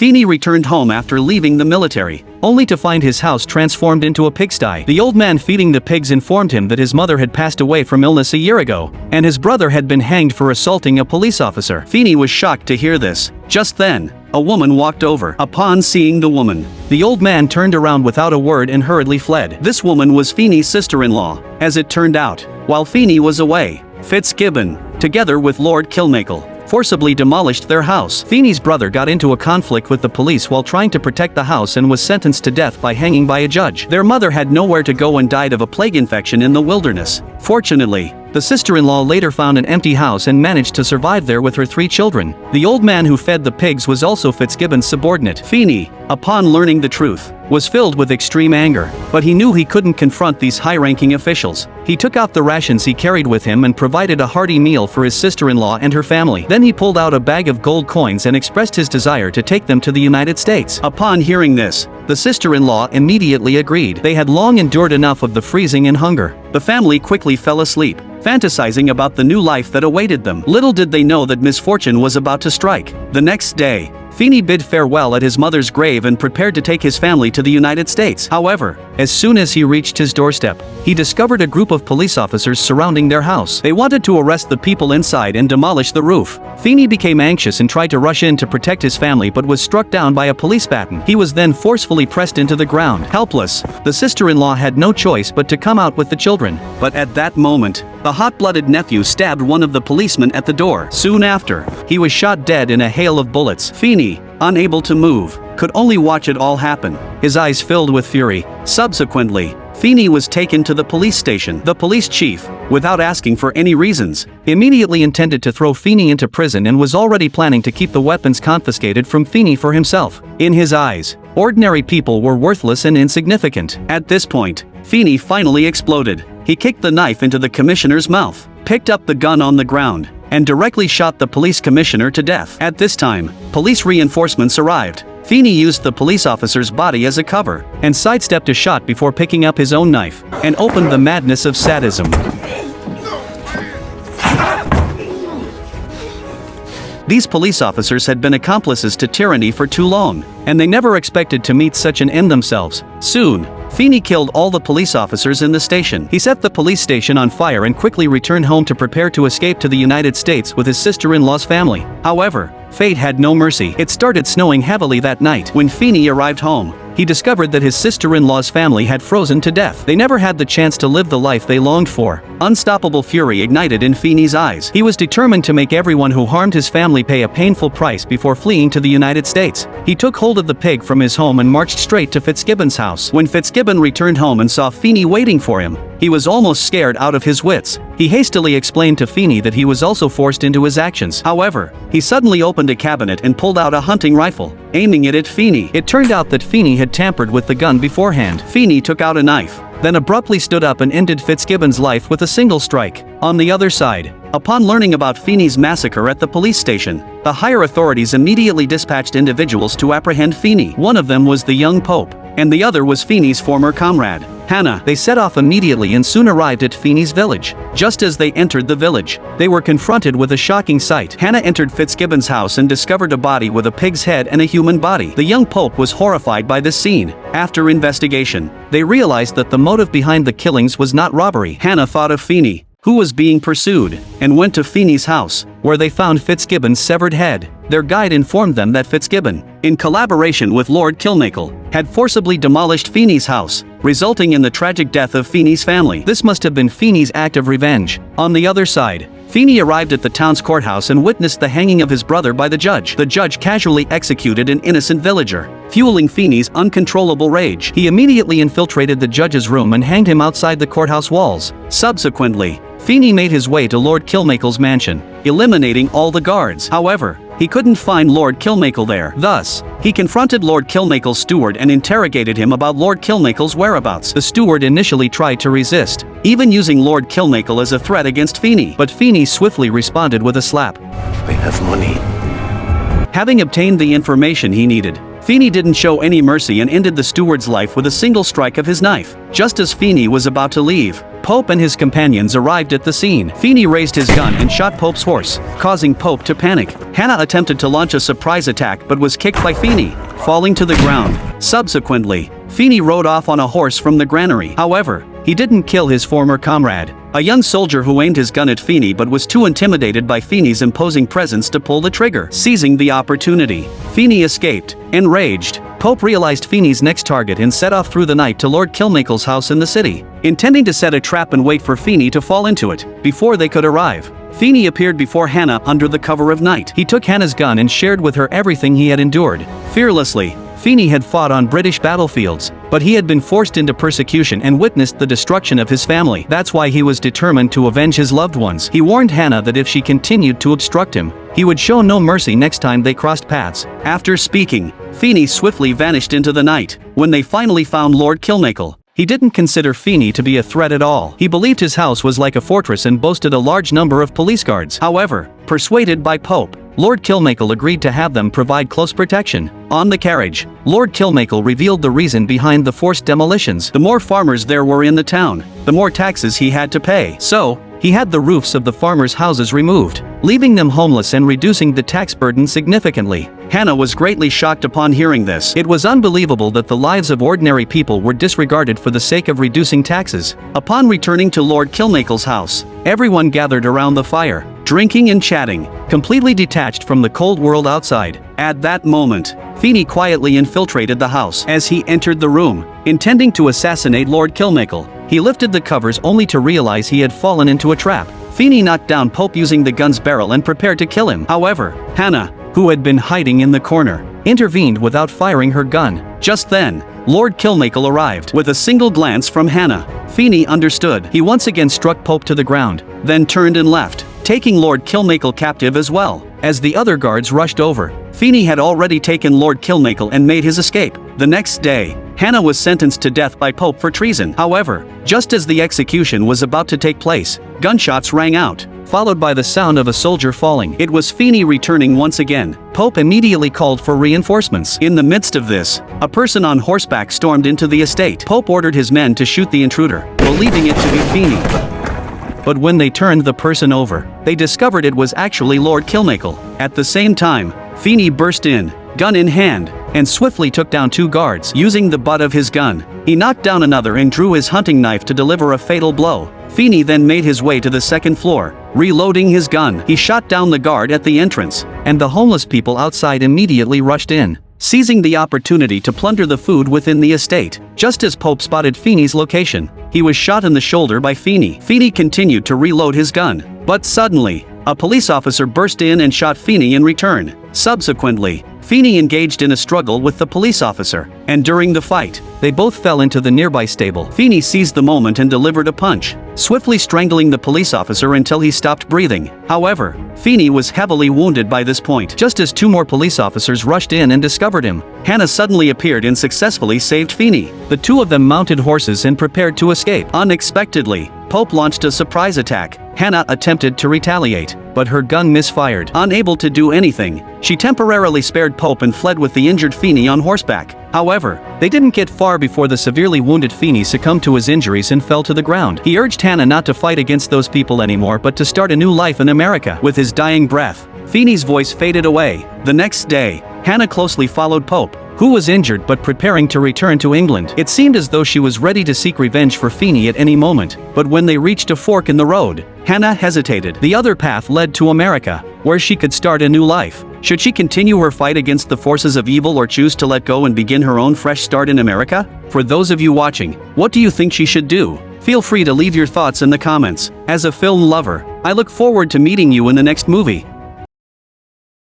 Feni returned home after leaving the military, only to find his house transformed into a pigsty. The old man feeding the pigs informed him that his mother had passed away from illness a year ago, and his brother had been hanged for assaulting a police officer. Feni was shocked to hear this. Just then, a woman walked over. Upon seeing the woman, the old man turned around without a word and hurriedly fled. This woman was Feni's sister-in-law. As it turned out, while Feni was away, Fitzgibbon, together with Lord Kilmacle, forcibly demolished their house. Feni's brother got into a conflict with the police while trying to protect the house and was sentenced to death by hanging by a judge. Their mother had nowhere to go and died of a plague infection in the wilderness. Fortunately, the sister-in-law later found an empty house and managed to survive there with her 3 children. The old man who fed the pigs was also Fitzgibbon's subordinate. Feni, upon learning the truth, was filled with extreme anger, but he knew he couldn't confront these high-ranking officials. He took out the rations he carried with him and provided a hearty meal for his sister-in-law and her family. Then he pulled out a bag of gold coins and expressed his desire to take them to the United States. Upon hearing this, the sister-in-law immediately agreed. They had long endured enough of the freezing and hunger. The family quickly fell asleep, fantasizing about the new life that awaited them. Little did they know that misfortune was about to strike. The next day, Feni bid farewell at his mother's grave and prepared to take his family to the United States. However, as soon as he reached his doorstep, he discovered a group of police officers surrounding their house. They wanted to arrest the people inside and demolish the roof. Feni became anxious and tried to rush in to protect his family but was struck down by a police baton. He was then forcefully pressed into the ground. Helpless, the sister-in-law had no choice but to come out with the children. But at that moment, the hot-blooded nephew stabbed one of the policemen at the door. Soon after, he was shot dead in a hail of bullets. Feni, unable to move, could only watch it all happen, his eyes filled with fury. Subsequently, Feni was taken to the police station. The police chief, without asking for any reasons, immediately intended to throw Feni into prison and was already planning to keep the weapons confiscated from Feni for himself. In his eyes, ordinary people were worthless and insignificant. At this point, Feni finally exploded. He kicked the knife into the commissioner's mouth, picked up the gun on the ground, and directly shot the police commissioner to death. At this time, police reinforcements arrived. Feni used the police officer's body as a cover, and sidestepped a shot before picking up his own knife, and opened the madness of sadism. These police officers had been accomplices to tyranny for too long, and they never expected to meet such an end themselves. Soon, Feni killed all the police officers in the station. He set the police station on fire and quickly returned home to prepare to escape to the United States with his sister-in-law's family. However, fate had no mercy. It started snowing heavily that night. When Feni arrived home, he discovered that his sister-in-law's family had frozen to death. They never had the chance to live the life they longed for. Unstoppable fury ignited in Feni's eyes. He was determined to make everyone who harmed his family pay a painful price before fleeing to the United States. He took hold of the pig from his home and marched straight to Fitzgibbon's house. When Fitzgibbon returned home and saw Feni waiting for him, he was almost scared out of his wits. He hastily explained to Feni that he was also forced into his actions. However, he suddenly opened a cabinet and pulled out a hunting rifle, aiming it at Feni. It turned out that Feni had tampered with the gun beforehand. Feni took out a knife, then abruptly stood up and ended Fitzgibbon's life with a single strike. On the other side, upon learning about Feni's massacre at the police station, the higher authorities immediately dispatched individuals to apprehend Feni. One of them was the young Pope, and the other was Feni's former comrade, Hannah. They set off immediately and soon arrived at Feni's village. Just as they entered the village, they were confronted with a shocking sight. Hannah entered Fitzgibbon's house and discovered a body with a pig's head and a human body. The young Pope was horrified by this scene. After investigation, they realized that the motive behind the killings was not robbery. Hannah thought of Feni, who was being pursued, and went to Feni's house, where they found Fitzgibbon's severed head. Their guide informed them that Fitzgibbon, in collaboration with Lord Kilmacle, had forcibly demolished Feni's house, resulting in the tragic death of Feni's family. This must have been Feni's act of revenge. On the other side, Feni arrived at the town's courthouse and witnessed the hanging of his brother by the judge. The judge casually executed an innocent villager, fueling Feni's uncontrollable rage. He immediately infiltrated the judge's room and hanged him outside the courthouse walls. Subsequently, Feni made his way to Lord Kilmacle's mansion, eliminating all the guards. However, he couldn't find Lord Kilmacle there. Thus, he confronted Lord Kilmacle's steward and interrogated him about Lord Kilmacle's whereabouts. The steward initially tried to resist, even using Lord Kilmacle as a threat against Feni, but Feni swiftly responded with a slap. I have money. Having obtained the information he needed, Feni didn't show any mercy and ended the steward's life with a single strike of his knife. Just as Feni was about to leave, Pope and his companions arrived at the scene. Feni raised his gun and shot Pope's horse, causing Pope to panic. Hannah attempted to launch a surprise attack but was kicked by Feni, falling to the ground. Subsequently, Feni rode off on a horse from the granary. However, he didn't kill his former comrade, a young soldier who aimed his gun at Feni but was too intimidated by Feni's imposing presence to pull the trigger. Seizing the opportunity, Feni escaped. Enraged, Pope realized Feni's next target and set off through the night to Lord Kilmakel's house in the city, intending to set a trap and wait for Feni to fall into it before they could arrive. Feni appeared before Hannah under the cover of night. He took Hannah's gun and shared with her everything he had endured. Fearlessly, Feni had fought on British battlefields, but he had been forced into persecution and witnessed the destruction of his family. That's why he was determined to avenge his loved ones. He warned Hannah that if she continued to obstruct him, he would show no mercy next time they crossed paths. After speaking, Feni swiftly vanished into the night. When they finally found Lord Kilmakel, he didn't consider Feni to be a threat at all. He believed his house was like a fortress and boasted a large number of police guards. However, persuaded by Pope, Lord Kilmakel agreed to have them provide close protection. On the carriage, Lord Kilmakel revealed the reason behind the forced demolitions. The more farmers there were in the town, the more taxes he had to pay. So, he had the roofs of the farmers' houses removed, leaving them homeless and reducing the tax burden significantly. Hannah was greatly shocked upon hearing this. It was unbelievable that the lives of ordinary people were disregarded for the sake of reducing taxes. Upon returning to Lord Kilmakel's house, everyone gathered around the fire, drinking and chatting, completely detached from the cold world outside. At that moment, Feni quietly infiltrated the house. As he entered the room, intending to assassinate Lord Kilmakel, he lifted the covers only to realize he had fallen into a trap. Feni knocked down Pope using the gun's barrel and prepared to kill him. However, Hannah, who had been hiding in the corner, intervened without firing her gun. Just then, Lord Kilmakel arrived. With a single glance from Hannah, Feni understood. He once again struck Pope to the ground, then turned and left, taking Lord Kilmakel captive as well. As the other guards rushed over, Feni had already taken Lord Kilmakel and made his escape. The next day, Hannah was sentenced to death by Pope for treason. However, just as the execution was about to take place, gunshots rang out, followed by the sound of a soldier falling. It was Feni returning once again. Pope immediately called for reinforcements. In the midst of this, a person on horseback stormed into the estate. Pope ordered his men to shoot the intruder, believing it to be Feni. But when they turned the person over, they discovered it was actually Lord Kilmakel. At the same time, Feni burst in, gun in hand, and swiftly took down two guards. Using the butt of his gun, he knocked down another and drew his hunting knife to deliver a fatal blow. Feni then made his way to the second floor, reloading his gun. He shot down the guard at the entrance, and the homeless people outside immediately rushed in, seizing the opportunity to plunder the food within the estate. Just as Pope spotted Feni's location, he was shot in the shoulder by Feni. Feni continued to reload his gun, but suddenly, a police officer burst in and shot Feni in return. Subsequently, Feni engaged in a struggle with the police officer, and during the fight, they both fell into the nearby stable. Feni seized the moment and delivered a punch, swiftly strangling the police officer until he stopped breathing. However, Feni was heavily wounded by this point. Just as two more police officers rushed in and discovered him, Hannah suddenly appeared and successfully saved Feni. The two of them mounted horses and prepared to escape. Unexpectedly, Pope launched a surprise attack. Hannah attempted to retaliate, but her gun misfired. Unable to do anything, she temporarily spared Pope and fled with the injured Feni on horseback. However, they didn't get far before the severely wounded Feni succumbed to his injuries and fell to the ground. He urged Hannah not to fight against those people anymore but to start a new life in America. With his dying breath, Feni's voice faded away. The next day, Hannah closely followed Pope, who was injured but preparing to return to England. It seemed as though she was ready to seek revenge for Feni at any moment, but when they reached a fork in the road, Hannah hesitated. The other path led to America, where she could start a new life. Should she continue her fight against the forces of evil or choose to let go and begin her own fresh start in America? For those of you watching, what do you think she should do? Feel free to leave your thoughts in the comments. As a film lover, I look forward to meeting you in the next movie.